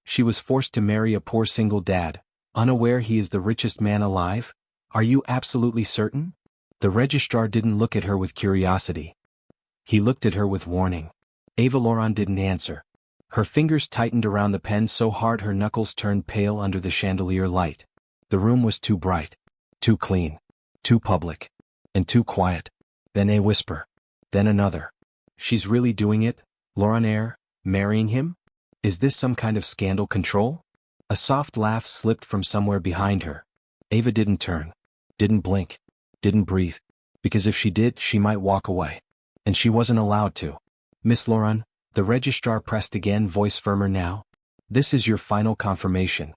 She was forced to marry a poor single dad, unaware he is the richest man alive? Are you absolutely certain? The registrar didn't look at her with curiosity. He looked at her with warning. Eva Laurent didn't answer. Her fingers tightened around the pen so hard her knuckles turned pale under the chandelier light. The room was too bright, too clean, too public, and too quiet. Then a whisper. Then another. She's really doing it, Laurent, marrying him? Is this some kind of scandal control? A soft laugh slipped from somewhere behind her. Eva didn't turn, didn't blink, didn't breathe, because if she did, she might walk away. And she wasn't allowed to. Miss Laurent, the registrar pressed again, voice firmer now. This is your final confirmation.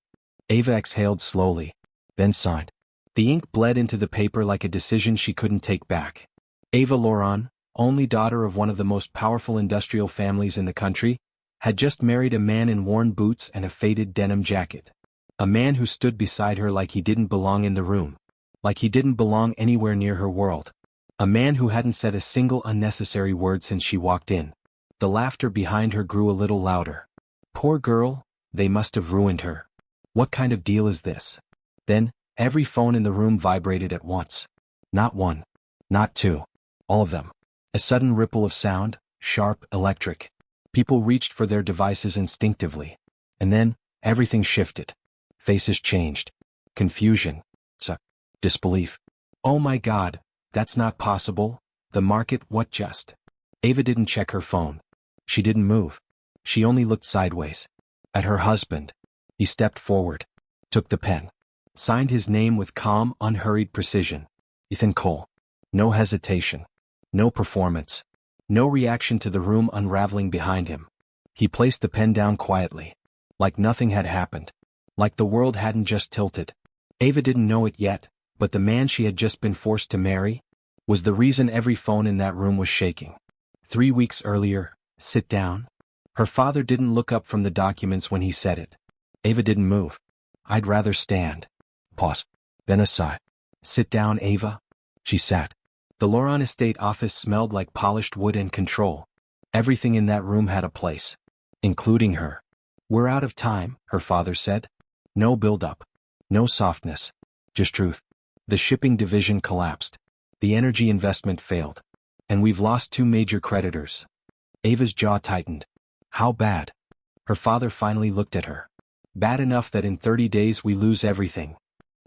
Eva exhaled slowly, then sighed. The ink bled into the paper like a decision she couldn't take back. Eva Laurent, only daughter of one of the most powerful industrial families in the country, had just married a man in worn boots and a faded denim jacket. A man who stood beside her like he didn't belong in the room. Like he didn't belong anywhere near her world. A man who hadn't said a single unnecessary word since she walked in. The laughter behind her grew a little louder. Poor girl, they must have ruined her. What kind of deal is this? Then, every phone in the room vibrated at once. Not one. Not two. All of them. A sudden ripple of sound, sharp, electric. People reached for their devices instinctively. And then, everything shifted. Faces changed. Confusion. Disbelief. Oh my God, that's not possible. The market, what just? Eva didn't check her phone. She didn't move. She only looked sideways. At her husband. He stepped forward. Took the pen. Signed his name with calm, unhurried precision. Ethan Cole. No hesitation. No performance. No reaction to the room unraveling behind him. He placed the pen down quietly. Like nothing had happened. Like the world hadn't just tilted. Eva didn't know it yet, but the man she had just been forced to marry was the reason every phone in that room was shaking. 3 weeks earlier, sit down. Her father didn't look up from the documents when he said it. Eva didn't move. I'd rather stand. Pause. Then a sigh. Sit down, Eva. She sat. The Laurent estate office smelled like polished wood and control. Everything in that room had a place. Including her. We're out of time, her father said. No build-up. No softness. Just truth. The shipping division collapsed. The energy investment failed. And we've lost 2 major creditors. Eva's jaw tightened. How bad? Her father finally looked at her. Bad enough that in 30 days we lose everything.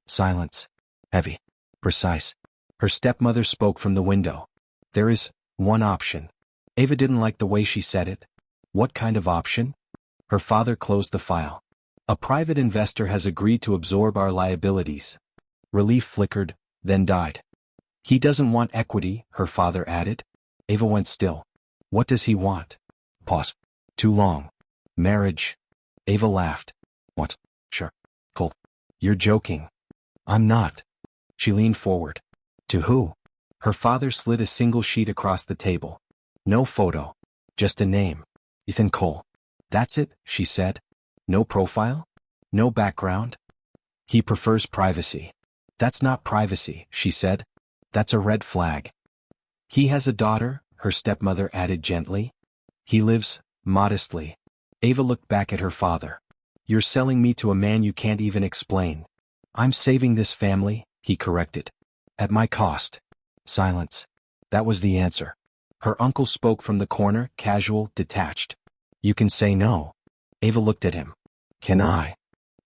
Silence. Heavy. Precise. Her stepmother spoke from the window. There is one option. Eva didn't like the way she said it. What kind of option? Her father closed the file. A private investor has agreed to absorb our liabilities. Relief flickered, then died. He doesn't want equity, her father added. Eva went still. What does he want? Pause. Too long. Marriage. Eva laughed. What? Sure. Cold. You're joking. I'm not. She leaned forward. To who? Her father slid a single sheet across the table. No photo. Just a name. Ethan Cole. That's it, she said. No profile? No background? He prefers privacy. That's not privacy, she said. That's a red flag. He has a daughter, her stepmother added gently. He lives, modestly. Eva looked back at her father. You're selling me to a man you can't even explain. I'm saving this family, he corrected. At my cost. Silence. That was the answer. Her uncle spoke from the corner, casual, detached. You can say no. Eva looked at him. Can I?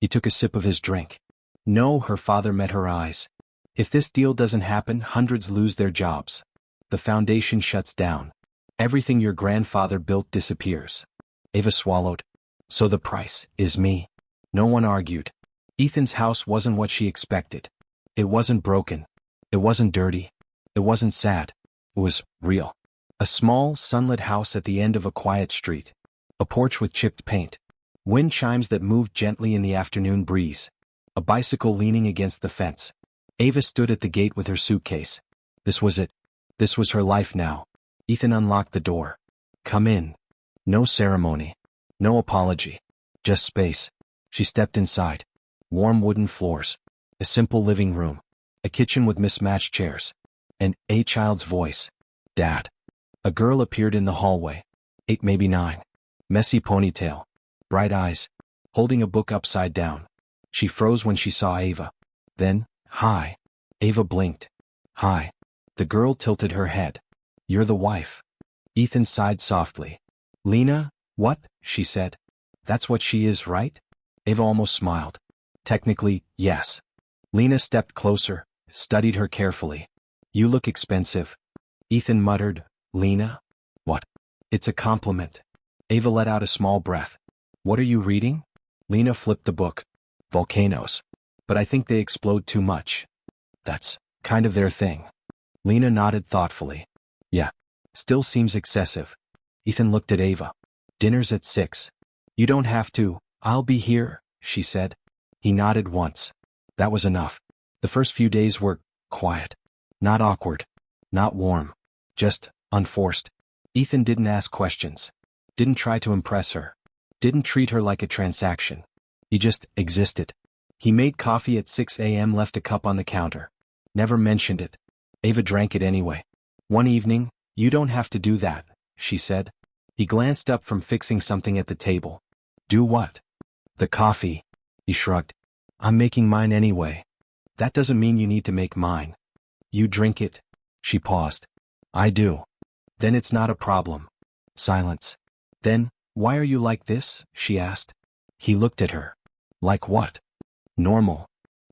He took a sip of his drink. No, her father met her eyes. If this deal doesn't happen, hundreds lose their jobs. The foundation shuts down. Everything your grandfather built disappears. Eva swallowed. So the price is me. No one argued. Ethan's house wasn't what she expected. It wasn't broken. It wasn't dirty. It wasn't sad. It was real. A small, sunlit house at the end of a quiet street. A porch with chipped paint. Wind chimes that moved gently in the afternoon breeze. A bicycle leaning against the fence. Eva stood at the gate with her suitcase. This was it. This was her life now. Ethan unlocked the door. Come in. No ceremony. No apology. Just space. She stepped inside. Warm wooden floors. A simple living room. A kitchen with mismatched chairs. And a child's voice. Dad. A girl appeared in the hallway. 8, maybe 9. Messy ponytail. Bright eyes. holding a book upside down. She froze when she saw Ava. Then, "Hi." Ava blinked. "Hi." The girl tilted her head. "You're the wife." Ethan sighed softly. "Lena, what?" she said. "That's what she is, right?" Ava almost smiled. "Technically, yes." Lena stepped closer, studied her carefully. "You look expensive." Ethan muttered, "Lena? What?" "It's a compliment." Ava let out a small breath. "What are you reading?" Lena flipped the book. "Volcanoes. But I think they explode too much." "That's kind of their thing." Lena nodded thoughtfully. "Yeah. Still seems excessive." Ethan looked at Ava. "Dinner's at 6. You don't have to, I'll be here," she said. He nodded once. That was enough. The first few days were quiet. Not awkward. Not warm. Just unforced. Ethan didn't ask questions. Didn't try to impress her. Didn't treat her like a transaction. He just existed. He made coffee at 6 a.m., left a cup on the counter. Never mentioned it. Ava drank it anyway. One evening, "You don't have to do that," she said. He glanced up from fixing something at the table. "Do what?" "The coffee." He shrugged. "I'm making mine anyway." "That doesn't mean you need to make mine." "You drink it." She paused. "I do." "Then it's not a problem." Silence. "Then, why are you like this?" she asked. He looked at her. "Like what?" "Normal."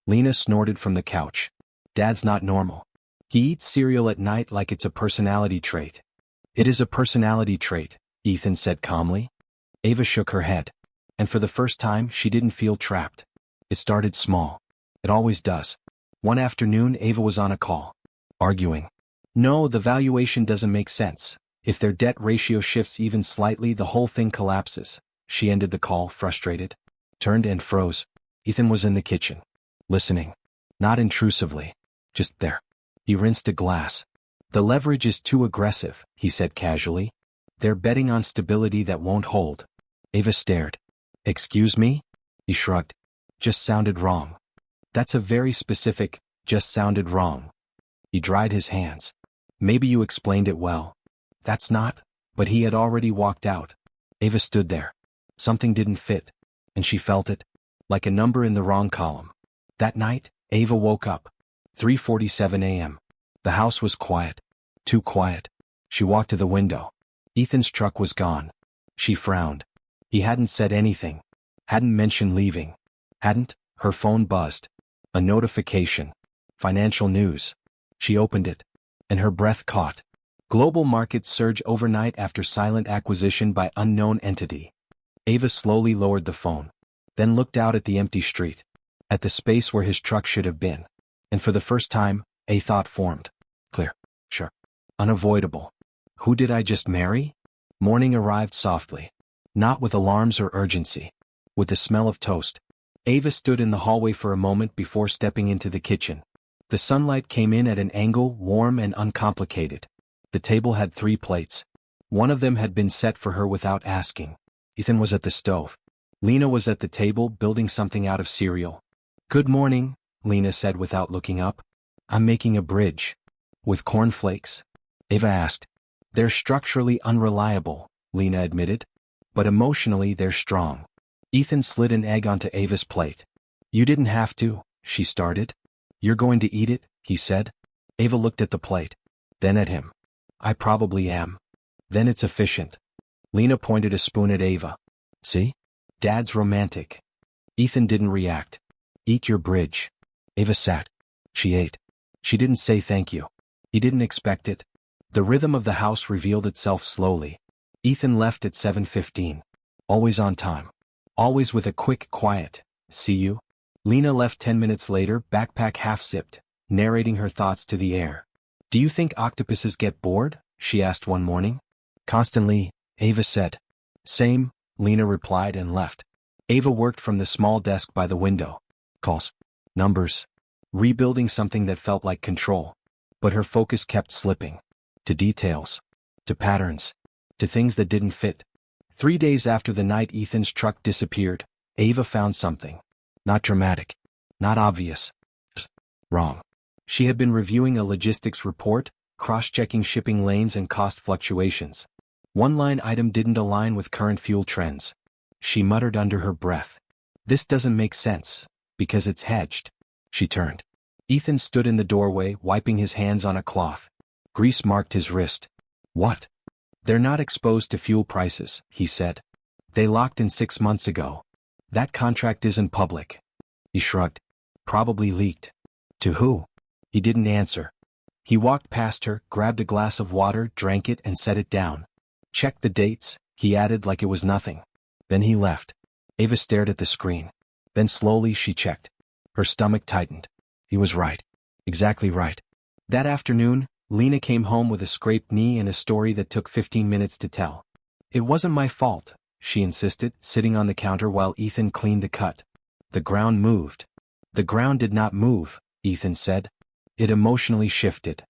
Lena snorted from the couch. "Dad's not normal. He eats cereal at night like it's a personality trait." "It is a personality trait," Ethan said calmly. Ava shook her head. And for the first time, she didn't feel trapped. It started small. It always does. One afternoon, Ava was on a call. Arguing. "No, the valuation doesn't make sense. If their debt ratio shifts even slightly, the whole thing collapses." She ended the call, frustrated. Turned and froze. Ethan was in the kitchen. Listening. Not intrusively. Just there. He rinsed a glass. "The leverage is too aggressive," he said casually. "They're betting on stability that won't hold." Ava stared. "Excuse me?" He shrugged. "Just sounded wrong." "That's a very specific, just sounded wrong." He dried his hands. "Maybe you explained it well." "That's not," but he had already walked out. Ava stood there. Something didn't fit. And she felt it. Like a number in the wrong column. That night, Ava woke up. 3:47 a.m. The house was quiet. Too quiet. She walked to the window. Ethan's truck was gone. She frowned. He hadn't said anything. Hadn't mentioned leaving. Her phone buzzed. A notification. Financial news. She opened it. And her breath caught. Global markets surge overnight after silent acquisition by unknown entity. Ava slowly lowered the phone. Then looked out at the empty street. At the space where his truck should have been. And for the first time, a thought formed. Clear. Sure. Unavoidable. Who did I just marry? Morning arrived softly. Not with alarms or urgency. With the smell of toast. Ava stood in the hallway for a moment before stepping into the kitchen. The sunlight came in at an angle, warm and uncomplicated. The table had 3 plates. One of them had been set for her without asking. Ethan was at the stove. Lena was at the table building something out of cereal. "Good morning," Lena said without looking up. "I'm making a bridge." "With cornflakes?" Ava asked. "They're structurally unreliable," Lena admitted. "But emotionally they're strong." Ethan slid an egg onto Ava's plate. "You didn't have to," she started. "You're going to eat it," he said. Ava looked at the plate. Then at him. "I probably am." "Then it's efficient." Lena pointed a spoon at Ava. "See? Dad's romantic." Ethan didn't react. "Eat your bridge." Ava sat. She ate. She didn't say thank you. He didn't expect it. The rhythm of the house revealed itself slowly. Ethan left at 7:15. Always on time. Always with a quick, quiet, "See you." Lena left 10 minutes later, backpack half-zipped, narrating her thoughts to the air. "Do you think octopuses get bored?" she asked one morning. "Constantly," Ava said. "Same," Lena replied and left. Ava worked from the small desk by the window. Calls. Numbers. Rebuilding something that felt like control. But her focus kept slipping. To details. To patterns. To things that didn't fit. 3 days after the night Ethan's truck disappeared, Ava found something. Not dramatic. Not obvious. Wrong. She had been reviewing a logistics report, cross-checking shipping lanes and cost fluctuations. One line item didn't align with current fuel trends. She muttered under her breath. This doesn't make sense, because it's hedged. She turned. Ethan stood in the doorway, wiping his hands on a cloth. Grease marked his wrist. What? They're not exposed to fuel prices, he said. They locked in 6 months ago. That contract isn't public. He shrugged. Probably leaked. To who? He didn't answer. He walked past her, grabbed a glass of water, drank it and set it down. Check the dates, he added like it was nothing. Then he left. Ava stared at the screen. Then slowly she checked. Her stomach tightened. He was right. Exactly right. That afternoon, Lena came home with a scraped knee and a story that took 15 minutes to tell. It wasn't my fault, she insisted, sitting on the counter while Ethan cleaned the cut. The ground moved. The ground did not move, Ethan said. It emotionally shifted.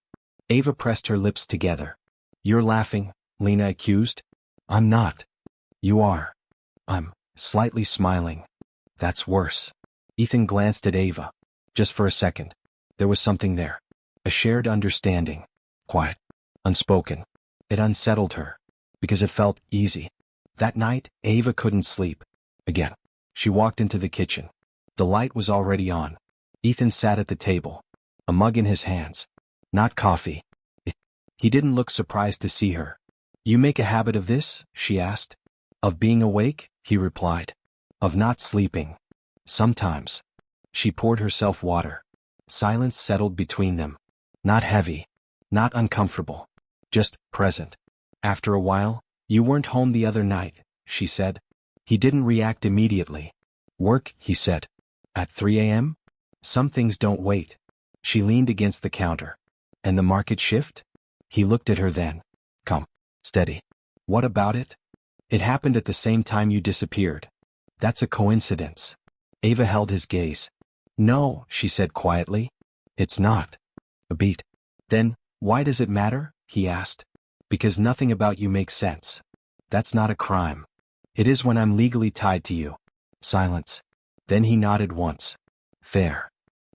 Ava pressed her lips together. You're laughing, Lena accused. I'm not. You are. I'm slightly smiling. That's worse. Ethan glanced at Ava. Just for a second. There was something there. A shared understanding. Quiet. Unspoken. It unsettled her. Because it felt easy. That night, Ava couldn't sleep. Again. She walked into the kitchen. The light was already on. Ethan sat at the table. A mug in his hands. Not coffee. He didn't look surprised to see her. You make a habit of this? She asked. Of being awake? He replied. Of not sleeping. Sometimes. She poured herself water. Silence settled between them. Not heavy. Not uncomfortable. Just present. After a while, you weren't home the other night, she said. He didn't react immediately. Work, he said. At 3 a.m.? Some things don't wait. She leaned against the counter. And the market shift? He looked at her then. Come. Steady. What about it? It happened at the same time you disappeared. That's a coincidence. Ava held his gaze. No, she said quietly. It's not. A beat. Then, why does it matter? He asked. Because nothing about you makes sense. That's not a crime. It is when I'm legally tied to you. Silence. Then he nodded once. Fair.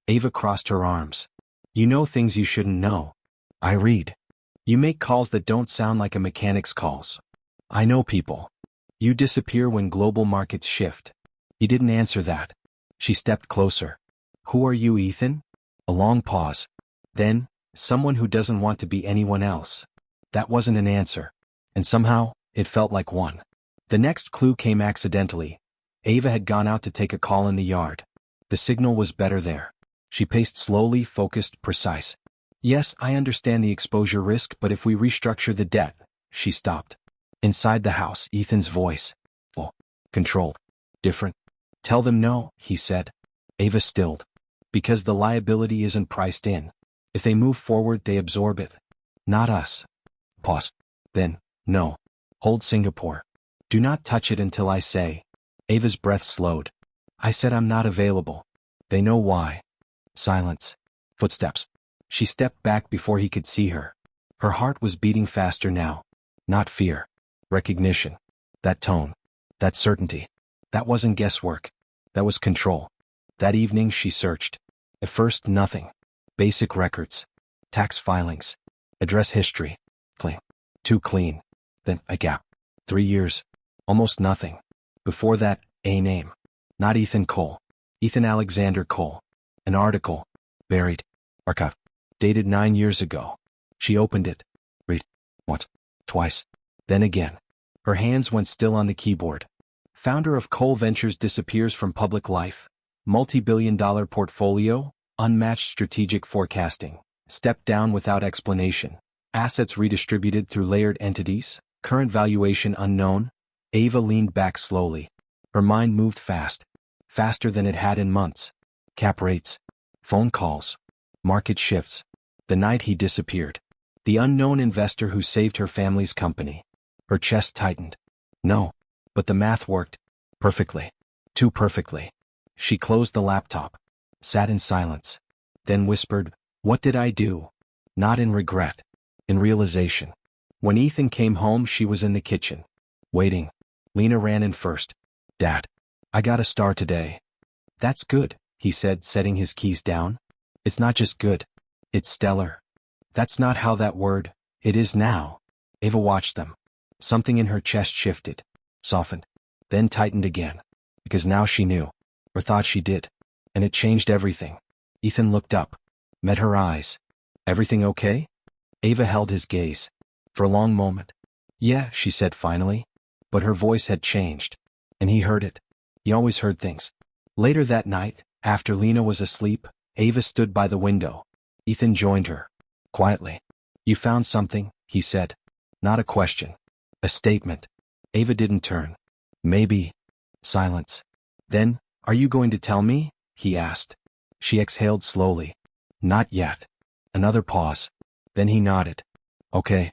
Ava crossed her arms. You know things you shouldn't know. I read. You make calls that don't sound like a mechanic's calls. I know people. You disappear when global markets shift. He didn't answer that. She stepped closer. Who are you, Ethan? A long pause. Then, someone who doesn't want to be anyone else. That wasn't an answer. And somehow, it felt like one. The next clue came accidentally. Ava had gone out to take a call in the yard. The signal was better there. She paced slowly, focused, precise. Yes, I understand the exposure risk, but if we restructure the debt, she stopped. Inside the house, Ethan's voice. Oh, controlled. Different. Tell them no, he said. Ava stilled. Because the liability isn't priced in. If they move forward, they absorb it. Not us. Pause. Then, no. Hold Singapore. Do not touch it until I say. Ava's breath slowed. I said I'm not available. They know why. Silence. Footsteps. She stepped back before he could see her. Her heart was beating faster now. Not fear. Recognition. That tone. That certainty. That wasn't guesswork. That was control. That evening she searched. At first nothing. Basic records. Tax filings. Address history. Clean. Too clean. Then a gap. 3 years. Almost nothing. Before that, a name. Not Ethan Cole. Ethan Alexander Cole. An article. Buried. Archive. Dated 9 years ago. She opened it. Read. Once. Twice. Then again. Her hands went still on the keyboard. Founder of Cole Ventures disappears from public life. Multi-billion-dollar portfolio. Unmatched strategic forecasting. Stepped down without explanation. Assets redistributed through layered entities. Current valuation unknown. Ava leaned back slowly. Her mind moved fast. Faster than it had in months. Cap rates. Phone calls. Market shifts. The night he disappeared. The unknown investor who saved her family's company. Her chest tightened. No. But the math worked. Perfectly. Too perfectly. She closed the laptop. Sat in silence. Then whispered, what did I do? Not in regret. In realization. When Ethan came home, she was in the kitchen. Waiting. Lena ran in first. Dad. I got a star today. That's good, he said, setting his keys down. It's not just good. It's stellar. That's not how that word. It is now. Ava watched them. Something in her chest shifted. Softened. Then tightened again. Because now she knew. or thought she did. And it changed everything. Ethan looked up, met her eyes. Everything okay? Ava held his gaze. For a long moment. Yeah, she said finally. But her voice had changed. And he heard it. He always heard things. Later that night, after Lena was asleep, Ava stood by the window. Ethan joined her. Quietly. You found something, he said. Not a question. A statement. Ava didn't turn. Maybe. Silence. Then, are you going to tell me? He asked. She exhaled slowly. Not yet. Another pause. Then he nodded. Okay.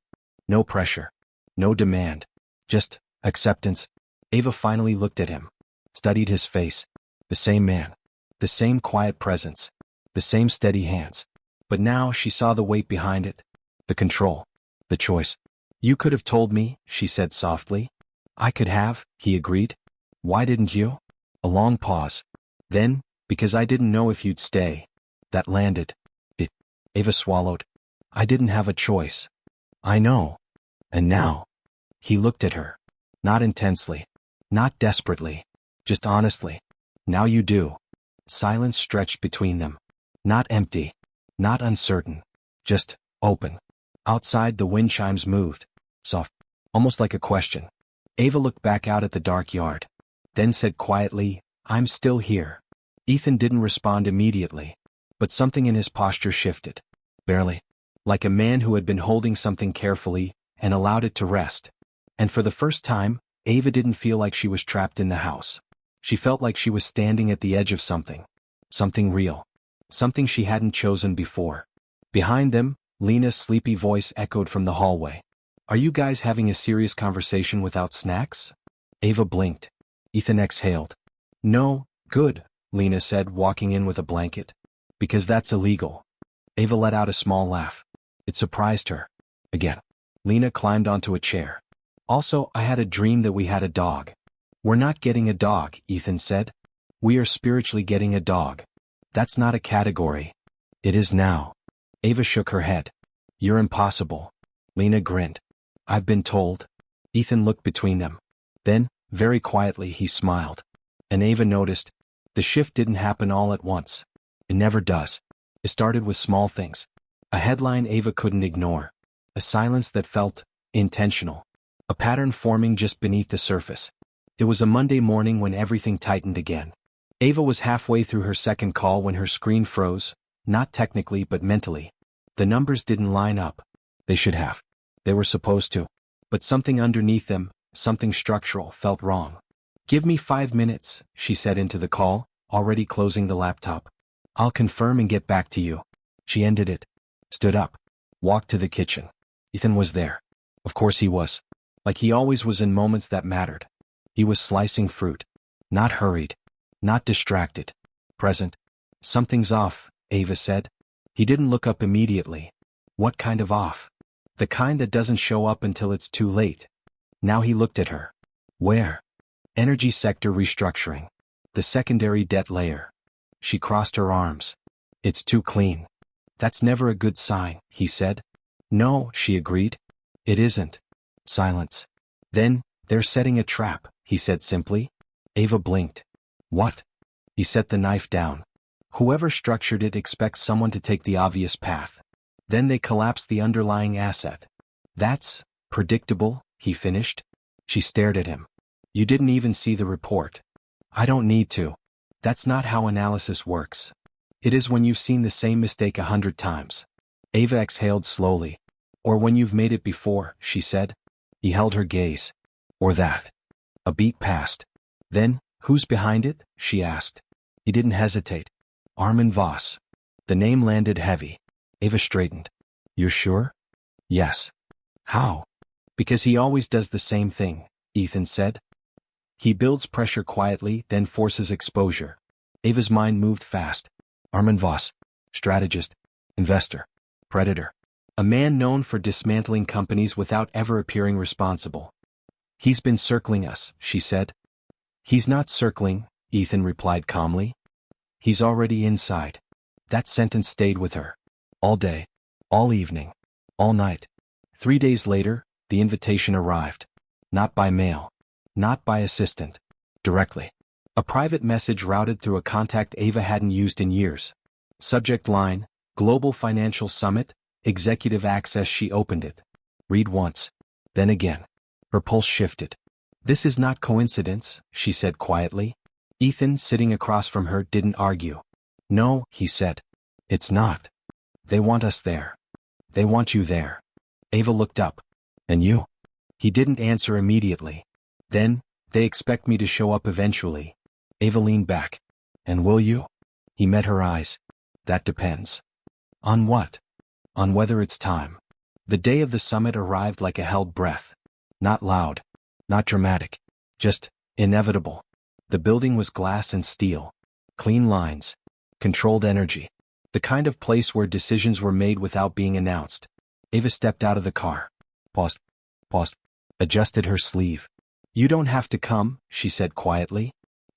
No pressure. No demand. Just acceptance. Ava finally looked at him. Studied his face. The same man. The same quiet presence. The same steady hands. But now she saw the weight behind it. The control. The choice. You could have told me, she said softly. I could have, he agreed. Why didn't you? A long pause. Then, because I didn't know if you'd stay. That landed. Ava swallowed. I didn't have a choice. I know. And now. He looked at her. Not intensely. Not desperately. Just honestly. Now you do. Silence stretched between them. Not empty. Not uncertain. Just open. Outside the wind chimes moved. Soft. Almost like a question. Ava looked back out at the dark yard. Then said quietly, I'm still here. Ethan didn't respond immediately. But something in his posture shifted. Barely. Like a man who had been holding something carefully and allowed it to rest. And for the first time, Ava didn't feel like she was trapped in the house. She felt like she was standing at the edge of something. Something real. Something she hadn't chosen before. Behind them, Lena's sleepy voice echoed from the hallway. Are you guys having a serious conversation without snacks? Ava blinked. Ethan exhaled. No, good, Lena said, walking in with a blanket. Because that's illegal. Ava let out a small laugh. It surprised her. Again. Lena climbed onto a chair. Also, I had a dream that we had a dog. We're not getting a dog, Ethan said. We are spiritually getting a dog. That's not a category. It is now. Ava shook her head. You're impossible. Lena grinned. I've been told. Ethan looked between them. Then, very quietly, he smiled. And Ava noticed. The shift didn't happen all at once. It never does. It started with small things. A headline Ava couldn't ignore. A silence that felt intentional. A pattern forming just beneath the surface. It was a Monday morning when everything tightened again. Ava was halfway through her second call when her screen froze, not technically but mentally. The numbers didn't line up. They should have. They were supposed to. But something underneath them, something structural, felt wrong. Give me 5 minutes, she said into the call, already closing the laptop. I'll confirm and get back to you. She ended it. Stood up. Walked to the kitchen. Ethan was there. Of course he was. Like he always was in moments that mattered. He was slicing fruit. Not hurried. Not distracted. Present. Something's off, Ava said. He didn't look up immediately. What kind of off? The kind that doesn't show up until it's too late. Now he looked at her. Where? Energy sector restructuring. The secondary debt layer. She crossed her arms. It's too clean. That's never a good sign, he said. No, she agreed. It isn't. Silence. Then, they're setting a trap, he said simply. Ava blinked. What? He set the knife down. Whoever structured it expects someone to take the obvious path. Then they collapse the underlying asset. That's predictable, he finished. She stared at him. You didn't even see the report. I don't need to. That's not how analysis works. It is when you've seen the same mistake 100 times. Ava exhaled slowly. Or when you've made it before, she said. He held her gaze. Or that. A beat passed. Then, who's behind it? She asked. He didn't hesitate. Armin Voss. The name landed heavy. Ava straightened. You're sure? Yes. How? Because he always does the same thing, Ethan said. He builds pressure quietly, then forces exposure. Ava's mind moved fast. Armin Voss. Strategist. Investor. Predator. A man known for dismantling companies without ever appearing responsible. He's been circling us, she said. He's not circling, Ethan replied calmly. He's already inside. That sentence stayed with her. All day. All evening. All night. 3 days later, the invitation arrived. Not by mail. Not by assistant. Directly. A private message routed through a contact Ava hadn't used in years. Subject line, Global Financial Summit, Executive Access. She opened it. Read once. Then again. Her pulse shifted. This is not coincidence, she said quietly. Ethan, sitting across from her, didn't argue. No, he said. It's not. They want us there. They want you there. Ava looked up. And you? He didn't answer immediately. Then, they expect me to show up eventually. Ava leaned back. And will you? He met her eyes. That depends. On what? On whether it's time. The day of the summit arrived like a held breath. Not loud. Not dramatic. Just inevitable. The building was glass and steel. Clean lines. Controlled energy. The kind of place where decisions were made without being announced. Ava stepped out of the car. Paused. Adjusted her sleeve. You don't have to come, she said quietly.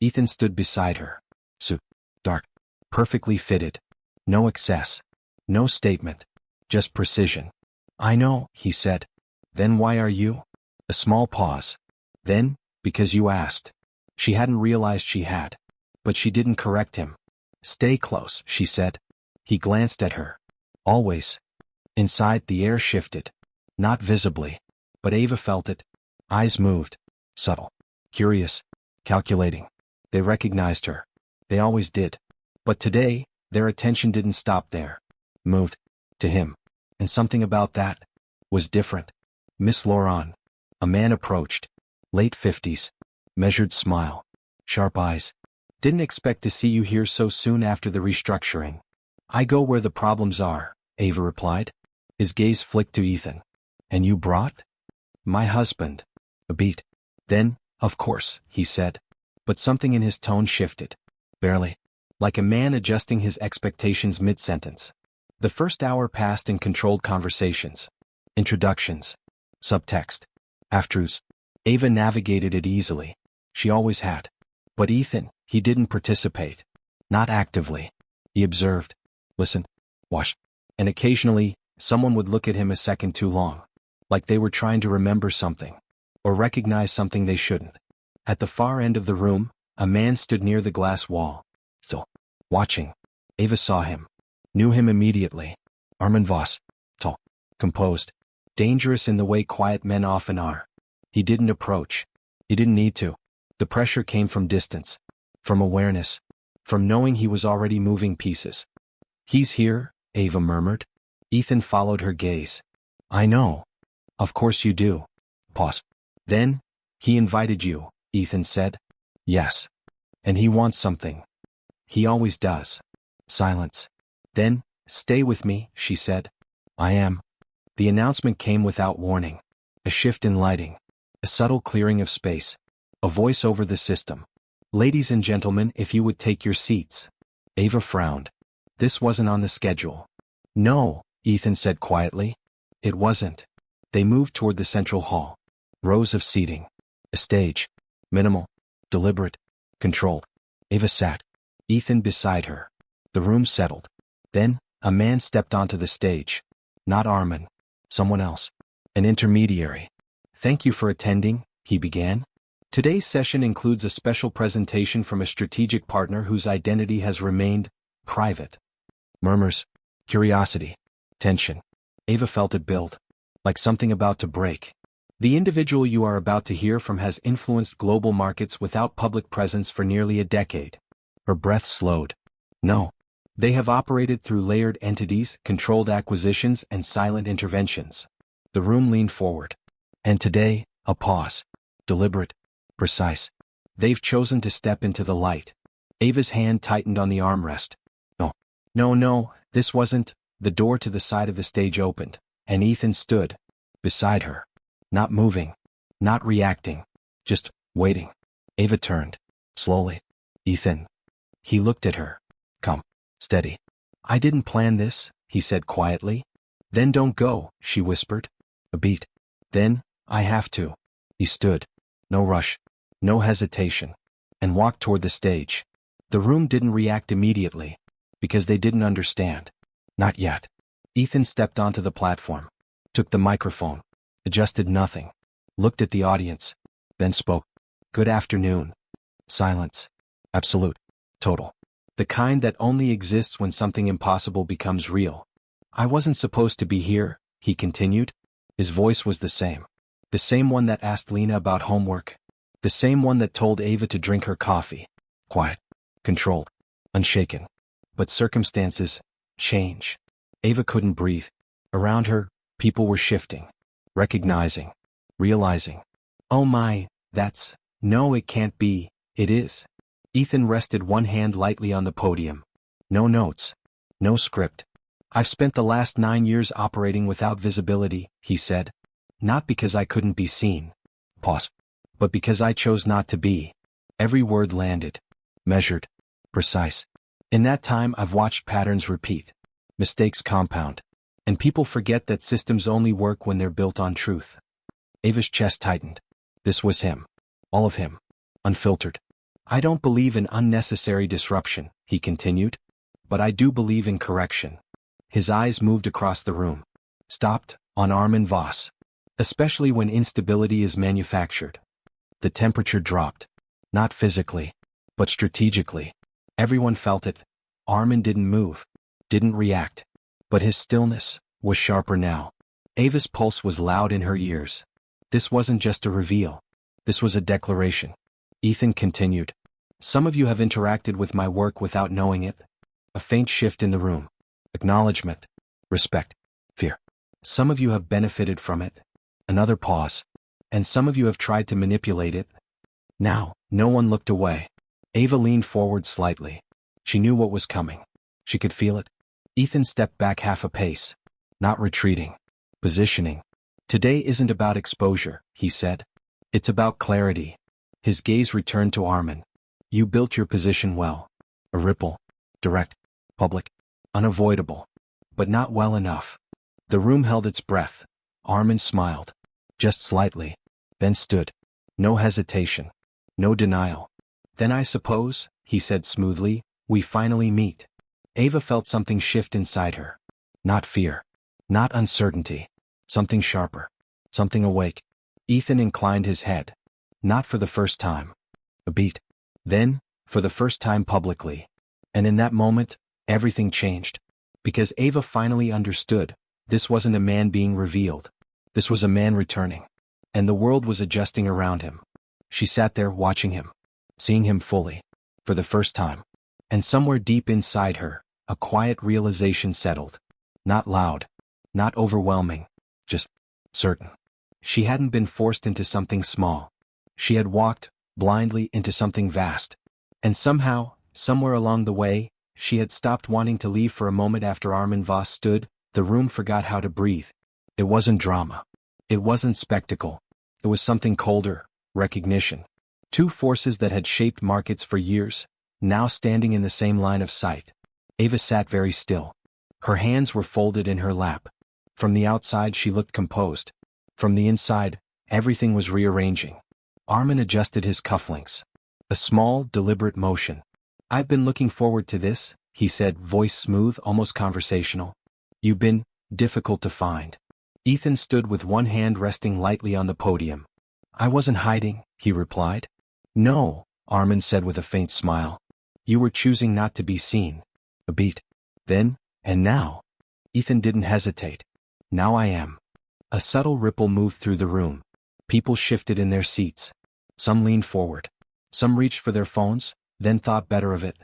Ethan stood beside her. Suit. Dark. Perfectly fitted. No excess. No statement. Just precision. I know, he said. Then why are you? A small pause. Then, because you asked. She hadn't realized she had. But she didn't correct him. Stay close, she said. He glanced at her. Always. Inside, the air shifted. Not visibly. But Ava felt it. Eyes moved. Subtle. Curious. Calculating. They recognized her. They always did. But today, their attention didn't stop there. Moved. To him. And something about that was different. Miss Laurent. A man approached. Late 50s. Measured smile. Sharp eyes. Didn't expect to see you here so soon after the restructuring. I go where the problems are, Ava replied. His gaze flicked to Ethan. And you brought? My husband. A beat. Then, of course, he said. But something in his tone shifted. Barely. Like a man adjusting his expectations mid-sentence. The first hour passed in controlled conversations. Introductions. Subtext. Half-truths. Ava navigated it easily. She always had. But Ethan, he didn't participate. Not actively. He observed. Listened. Watched. And occasionally, someone would look at him a second too long. Like they were trying to remember something. Or recognize something they shouldn't. At the far end of the room, a man stood near the glass wall. Still. Watching. Ava saw him. Knew him immediately. Armand Voss. Tall. Composed. Dangerous in the way quiet men often are. He didn't approach. He didn't need to. The pressure came from distance. From awareness. From knowing he was already moving pieces. He's here, Ava murmured. Ethan followed her gaze. I know. Of course you do. Pause. Then, he invited you, Ethan said. Yes. And he wants something. He always does. Silence. Then, stay with me, she said. I am. The announcement came without warning. A shift in lighting. A subtle clearing of space. A voice over the system. Ladies and gentlemen, if you would take your seats. Ava frowned. This wasn't on the schedule. No, Ethan said quietly. It wasn't. They moved toward the central hall. Rows of seating. A stage. Minimal. Deliberate. Controlled. Ava sat. Ethan beside her. The room settled. Then, a man stepped onto the stage. Not Armin. Someone else. An intermediary. Thank you for attending, he began. Today's session includes a special presentation from a strategic partner whose identity has remained private. Murmurs. Curiosity. Tension. Ava felt it build. Like something about to break. The individual you are about to hear from has influenced global markets without public presence for nearly a decade. Her breath slowed. No. They have operated through layered entities, controlled acquisitions, and silent interventions. The room leaned forward. And today, a pause. Deliberate. Precise. They've chosen to step into the light. Ava's hand tightened on the armrest. No, this wasn't. The door to the side of the stage opened, and Ethan stood. Beside her. Not moving. Not reacting. Just waiting. Ava turned. Slowly. Ethan. He looked at her. Come. Steady. I didn't plan this, he said quietly. Then don't go, she whispered. A beat. Then, I have to. He stood. No rush. No hesitation. And walked toward the stage. The room didn't react immediately. Because they didn't understand. Not yet. Ethan stepped onto the platform. Took the microphone. Adjusted nothing. Looked at the audience. Then spoke. Good afternoon. Silence. Absolute. Total. The kind that only exists when something impossible becomes real. I wasn't supposed to be here, he continued. His voice was the same. The same one that asked Lena about homework. The same one that told Ava to drink her coffee. Quiet. Controlled. Unshaken. But circumstances change. Ava couldn't breathe. Around her, people were shifting. Recognizing. Realizing. Oh my, no, it can't be, it is. Ethan rested one hand lightly on the podium. No notes. No script. I've spent the last 9 years operating without visibility, he said. Not because I couldn't be seen. Pause. But because I chose not to be. Every word landed. Measured. Precise. In that time I've watched patterns repeat. Mistakes compound. And people forget that systems only work when they're built on truth. Ava's chest tightened. This was him. All of him. Unfiltered. I don't believe in unnecessary disruption, he continued. But I do believe in correction. His eyes moved across the room. Stopped, on Armin Voss. Especially when instability is manufactured. The temperature dropped. Not physically, but strategically. Everyone felt it. Armin didn't move. Didn't react. But his stillness was sharper now. Ava's pulse was loud in her ears. This wasn't just a reveal. This was a declaration. Ethan continued. Some of you have interacted with my work without knowing it. A faint shift in the room. Acknowledgement. Respect. Fear. Some of you have benefited from it. Another pause. And some of you have tried to manipulate it. Now, no one looked away. Ava leaned forward slightly. She knew what was coming. She could feel it. Ethan stepped back half a pace. Not retreating. Positioning. Today isn't about exposure, he said. It's about clarity. His gaze returned to Armin. You built your position well. A ripple. Direct. Public. Unavoidable. But not well enough. The room held its breath. Armin smiled. Just slightly. Then stood. No hesitation. No denial. Then I suppose, he said smoothly, we finally meet. Ava felt something shift inside her. Not fear. Not uncertainty. Something sharper. Something awake. Ethan inclined his head. Not for the first time. A beat. Then, for the first time publicly. And in that moment, everything changed. Because Ava finally understood, this wasn't a man being revealed. This was a man returning. And the world was adjusting around him. She sat there watching him. Seeing him fully. For the first time. And somewhere deep inside her, a quiet realization settled. Not loud. Not overwhelming. Just certain. She hadn't been forced into something small. She had walked, blindly, into something vast. And somehow, somewhere along the way, she had stopped wanting to leave for a moment after Armin Voss stood. The room forgot how to breathe. It wasn't drama. It wasn't spectacle. It was something colder. Recognition. Two forces that had shaped markets for years, now standing in the same line of sight. Ava sat very still. Her hands were folded in her lap. From the outside she looked composed. From the inside, everything was rearranging. Armin adjusted his cufflinks. A small, deliberate motion. I've been looking forward to this, he said, voice smooth, almost conversational. You've been difficult to find. Ethan stood with one hand resting lightly on the podium. I wasn't hiding, he replied. No, Armin said with a faint smile. You were choosing not to be seen. A beat. Then, and now. Ethan didn't hesitate. Now I am. A subtle ripple moved through the room. People shifted in their seats. Some leaned forward. Some reached for their phones, then thought better of it.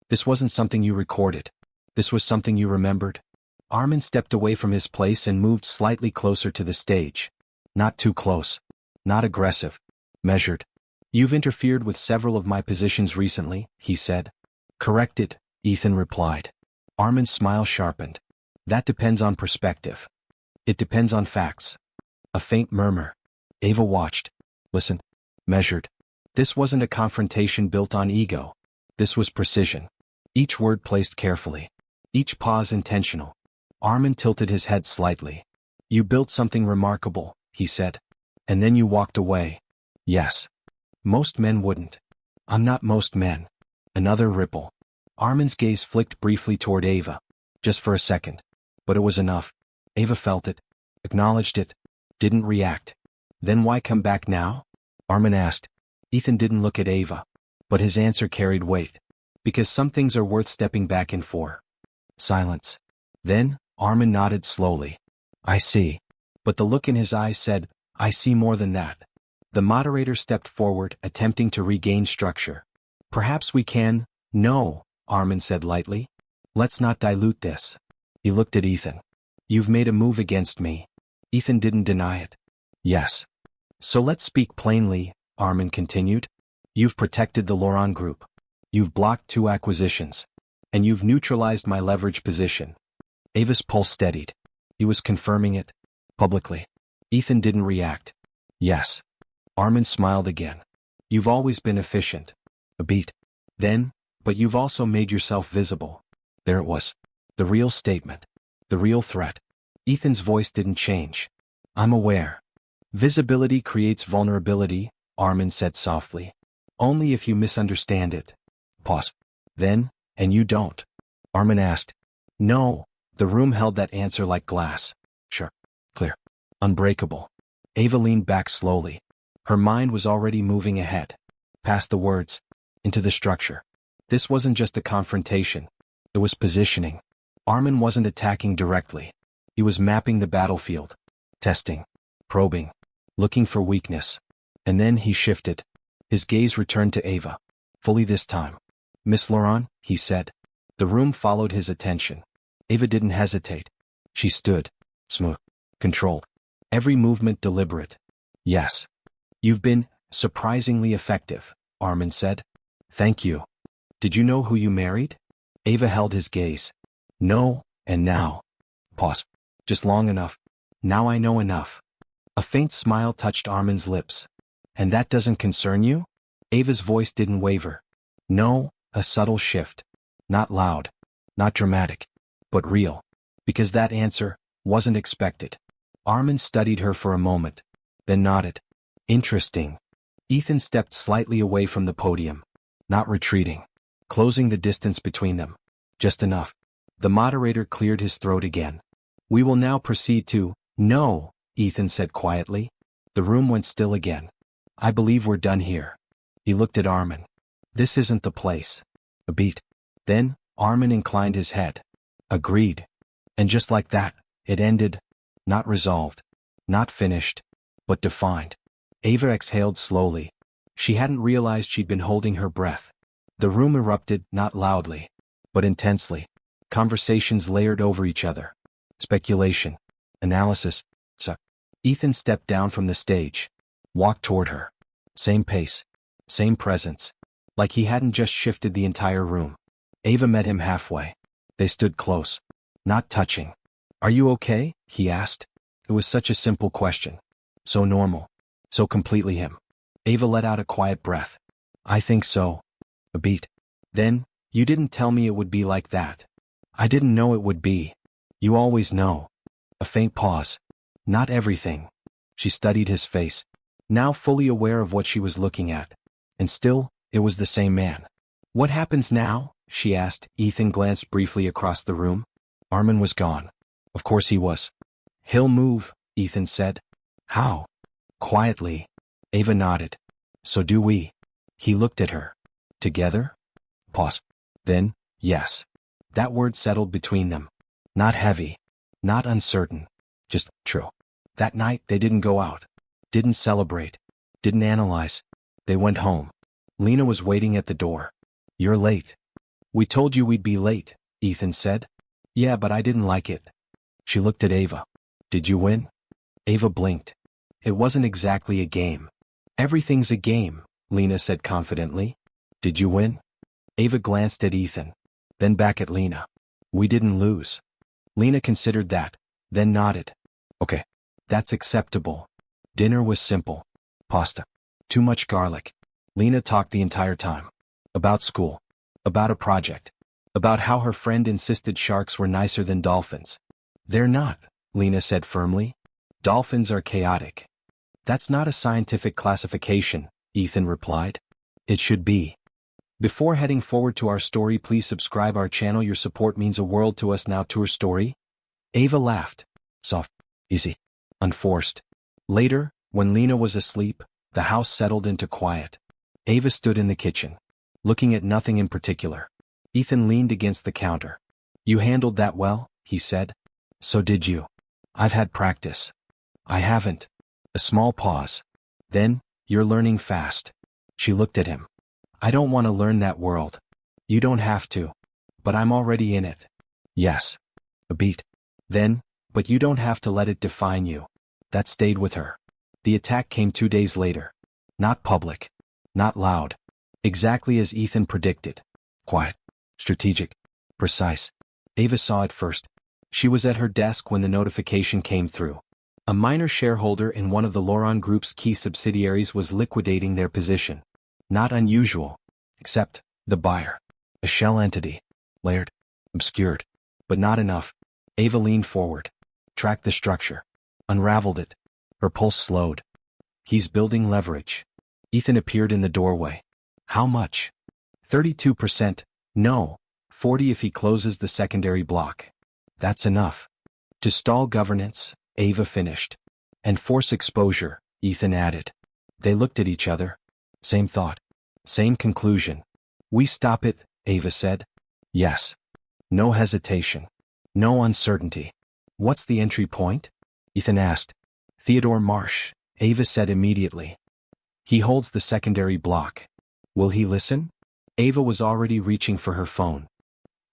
This wasn't something you recorded. This was something you remembered. Armin stepped away from his place and moved slightly closer to the stage. Not too close. Not aggressive. Measured. You've interfered with several of my positions recently, he said. Corrected, Ethan replied. Armin's smile sharpened. That depends on perspective. It depends on facts. A faint murmur. Ava watched. Listened. Measured. This wasn't a confrontation built on ego. This was precision. Each word placed carefully. Each pause intentional. Armin tilted his head slightly. You built something remarkable, he said. And then you walked away. Yes. Most men wouldn't. I'm not most men. Another ripple. Armin's gaze flicked briefly toward Ava. Just for a second. But it was enough. Ava felt it. Acknowledged it. Didn't react. Then why come back now? Armin asked. Ethan didn't look at Ava. But his answer carried weight. Because some things are worth stepping back in for. Silence. Then, Armin nodded slowly. I see. But the look in his eyes said, I see more than that. The moderator stepped forward, attempting to regain structure. Perhaps we can. No, Armin said lightly. Let's not dilute this. He looked at Ethan. You've made a move against me. Ethan didn't deny it. Yes. So let's speak plainly, Armin continued. You've protected the Loran group. You've blocked 2 acquisitions. And you've neutralized my leverage position. Ava's pulse steadied. He was confirming it. Publicly. Ethan didn't react. Yes. Armin smiled again. You've always been efficient. A beat. Then, but you've also made yourself visible. There it was. The real statement. The real threat. Ethan's voice didn't change. I'm aware. Visibility creates vulnerability, Armin said softly. Only if you misunderstand it. Pause. Then, and you don't? Armin asked. No. The room held that answer like glass. Sure. Clear. Unbreakable. Ava leaned back slowly. Her mind was already moving ahead. Past the words. Into the structure. This wasn't just a confrontation. It was positioning. Armin wasn't attacking directly. He was mapping the battlefield. Testing. Probing. Looking for weakness. And then he shifted. His gaze returned to Ava. Fully this time. Miss Loran, he said. The room followed his attention. Ava didn't hesitate. She stood. Smooth. Controlled. Every movement deliberate. Yes. You've been surprisingly effective, Armin said. Thank you. Did you know who you married? Ava held his gaze. No, and now. Pause. Just long enough. Now I know enough. A faint smile touched Armin's lips. And that doesn't concern you? Ava's voice didn't waver. No, a subtle shift. Not loud. Not dramatic. But real. Because that answer wasn't expected. Armin studied her for a moment. Then nodded. Interesting. Ethan stepped slightly away from the podium. Not retreating. Closing the distance between them. Just enough. The moderator cleared his throat again. We will now proceed to, no, Ethan said quietly. The room went still again. I believe we're done here. He looked at Armin. This isn't the place. A beat. Then, Armin inclined his head. Agreed. And just like that, it ended. Not resolved. Not finished. But defined. Ava exhaled slowly. She hadn't realized she'd been holding her breath. The room erupted, not loudly, but intensely. Conversations layered over each other. Speculation. Analysis. So, Ethan stepped down from the stage. Walked toward her. Same pace. Same presence. Like he hadn't just shifted the entire room. Ava met him halfway. They stood close. Not touching. Are you okay? He asked. It was such a simple question. So normal. So completely him. Ava let out a quiet breath. I think so. A beat. Then, you didn't tell me it would be like that. I didn't know it would be. You always know. A faint pause. Not everything. She studied his face. Now fully aware of what she was looking at. And still, it was the same man. What happens now? She asked. Ethan glanced briefly across the room. Armin was gone. Of course he was. He'll move, Ethan said. How? Quietly. Ava nodded. So do we. He looked at her. Together? Pause. Then, yes. That word settled between them. Not heavy. Not uncertain. Just true. That night they didn't go out. Didn't celebrate. Didn't analyze. They went home. Lena was waiting at the door. You're late. We told you we'd be late, Ethan said. Yeah, but I didn't like it. She looked at Ava. Did you win? Ava blinked. It wasn't exactly a game. Everything's a game, Lena said confidently. Did you win? Ava glanced at Ethan. Then back at Lena. We didn't lose. Lena considered that, then nodded. Okay. That's acceptable. Dinner was simple. Pasta. Too much garlic. Lena talked the entire time. About school. About a project. About how her friend insisted sharks were nicer than dolphins. They're not, Lena said firmly. Dolphins are chaotic. That's not a scientific classification, Ethan replied. It should be. Before heading forward to our story, please subscribe our channel. Your support means a world to us. Now to her story. Ava laughed. Soft. Easy. Unforced. Later, when Lena was asleep, the house settled into quiet. Ava stood in the kitchen. looking at nothing in particular. Ethan leaned against the counter. You handled that well, he said. So did you. I've had practice. I haven't. A small pause. Then, you're learning fast. She looked at him. I don't want to learn that world. You don't have to. But I'm already in it. Yes. A beat. Then, but you don't have to let it define you. That stayed with her. The attack came 2 days later. Not public. Not loud. Exactly as Ethan predicted. Quiet. Strategic. Precise. Ava saw it first. She was at her desk when the notification came through. A minor shareholder in one of the Loron Group's key subsidiaries was liquidating their position. Not unusual. Except, the buyer. A shell entity. Layered. Obscured. But not enough. Ava leaned forward. Tracked the structure. Unraveled it. Her pulse slowed. He's building leverage. Ethan appeared in the doorway. How much? 32%. No. 40 if he closes the secondary block. That's enough. To stall governance, Ava finished. And force exposure, Ethan added. They looked at each other. Same thought. Same conclusion. We stop it, Ava said. Yes. No hesitation. No uncertainty. What's the entry point? Ethan asked. Theodore Marsh, Ava said immediately. He holds the secondary block. Will he listen? Ava was already reaching for her phone.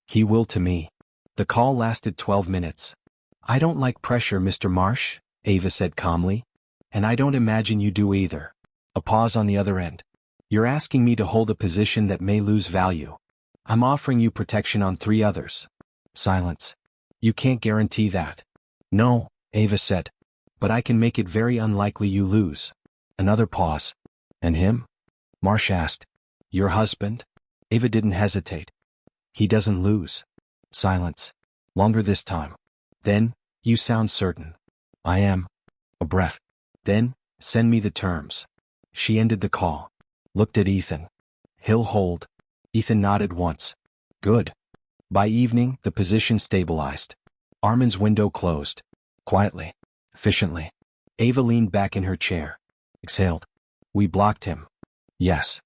He will to me. The call lasted 12 minutes. I don't like pressure, Mr. Marsh, Ava said calmly. And I don't imagine you do either. A pause on the other end. You're asking me to hold a position that may lose value. I'm offering you protection on 3 others. Silence. You can't guarantee that. No, Ava said. But I can make it very unlikely you lose. Another pause. And him? Marsh asked. Your husband? Ava didn't hesitate. He doesn't lose. Silence. Longer this time. Then, you sound certain. I am. A breath. Then, send me the terms. She ended the call. Looked at Ethan. He'll hold. Ethan nodded once. Good. By evening, the position stabilized. Armin's window closed. Quietly. Efficiently. Ava leaned back in her chair. Exhaled. We blocked him. Yes.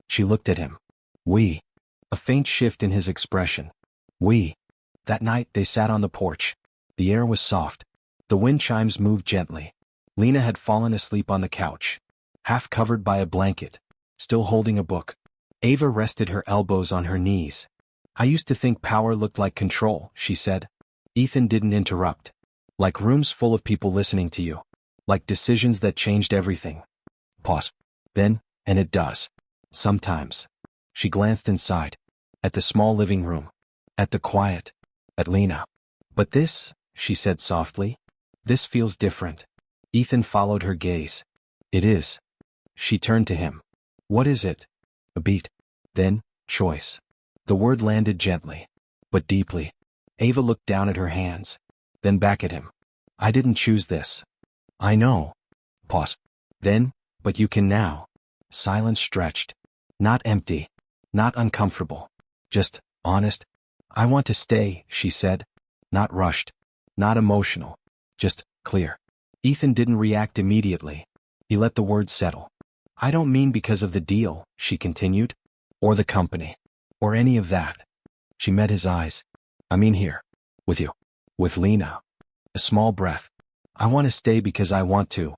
She looked at him. We. A faint shift in his expression. We. That night they sat on the porch. The air was soft. The wind chimes moved gently. Lena had fallen asleep on the couch. Half covered by a blanket. Still holding a book. Ava rested her elbows on her knees. I used to think power looked like control, she said. Ethan didn't interrupt. Like rooms full of people listening to you. Like decisions that changed everything. Pause. Then, and it does. Sometimes. She glanced inside. At the small living room. At the quiet. At Lena. But this, she said softly. This feels different. Ethan followed her gaze. It is. She turned to him. What is it? A beat. Then, choice. The word landed gently. But deeply. Ava looked down at her hands. Then back at him. I didn't choose this. I know. Pause. Then, but you can now. Silence stretched. Not empty. Not uncomfortable. Just, honest. I want to stay, she said. Not rushed. Not emotional. Just, clear. Ethan didn't react immediately. He let the words settle. I don't mean because of the deal, she continued. Or the company. Or any of that. She met his eyes. I mean here. With you. With Lena. A small breath. I want to stay because I want to.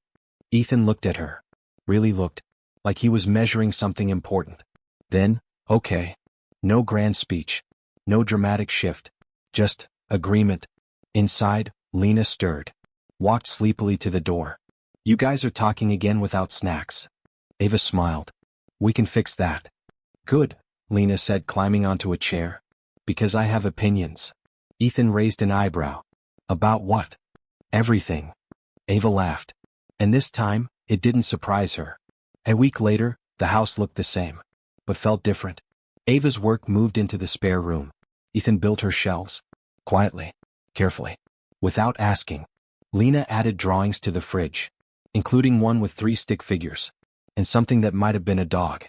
Ethan looked at her. Really looked. Like he was measuring something important. Then, okay. No grand speech. No dramatic shift. Just, agreement. Inside, Lena stirred. Walked sleepily to the door. You guys are talking again without snacks. Ava smiled. We can fix that. Good, Lena said, climbing onto a chair. Because I have opinions. Ethan raised an eyebrow. About what? Everything. Ava laughed. And this time, it didn't surprise her. A week later, the house looked the same. But felt different. Ava's work moved into the spare room. Ethan built her shelves. Quietly. Carefully. Without asking. Lena added drawings to the fridge. Including one with 3 stick figures. And something that might have been a dog.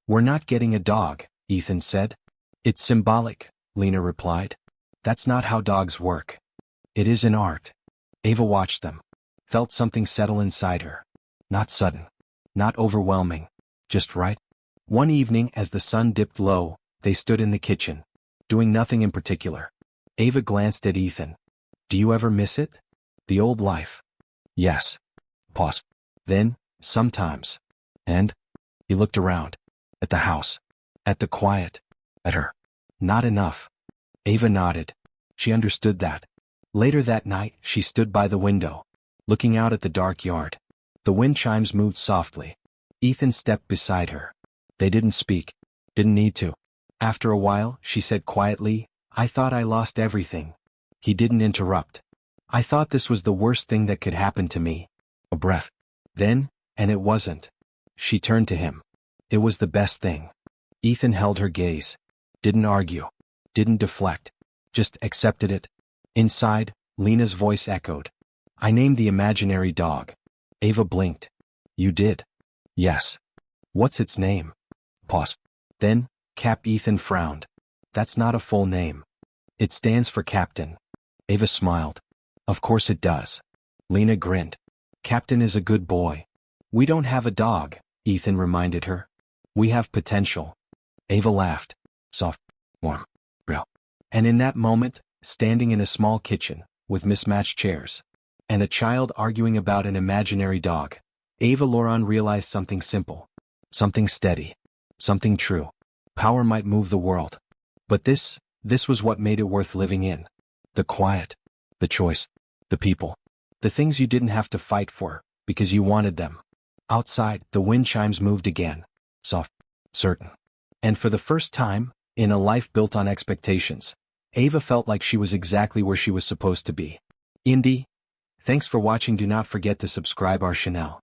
We're not getting a dog, Ethan said. It's symbolic, Lena replied. That's not how dogs work. It is an art. Ava watched them. Felt something settle inside her. Not sudden. Not overwhelming. Just right. One evening as the sun dipped low, they stood in the kitchen, doing nothing in particular. Ava glanced at Ethan. Do you ever miss it? The old life? Yes. Pause. Then, sometimes. And? He looked around. At the house. At the quiet. At her. Not enough. Ava nodded. She understood that. Later that night, she stood by the window, looking out at the dark yard. The wind chimes moved softly. Ethan stepped beside her. They didn't speak. Didn't need to. After a while, she said quietly, I thought I lost everything. He didn't interrupt. I thought this was the worst thing that could happen to me. A breath. Then, and it wasn't. She turned to him. It was the best thing. Ethan held her gaze. Didn't argue. Didn't deflect. Just accepted it. Inside, Lena's voice echoed. I named the imaginary dog. Ava blinked. You did? Yes. What's its name? Pause. Then, Ethan frowned. That's not a full name. It stands for Captain. Ava smiled. Of course it does. Lena grinned. Captain is a good boy. We don't have a dog, Ethan reminded her. We have potential. Ava laughed. Soft, warm, real. And in that moment, standing in a small kitchen, with mismatched chairs, and a child arguing about an imaginary dog, Ava Loran realized something simple. Something steady. Something true. Power might move the world. But this was what made it worth living in. The quiet. The choice. The people. The things you didn't have to fight for, because you wanted them. Outside, the wind chimes moved again. Soft. Certain. And for the first time, in a life built on expectations, Ava felt like she was exactly where she was supposed to be. Indy, thanks for watching. Do not forget to subscribe our channel.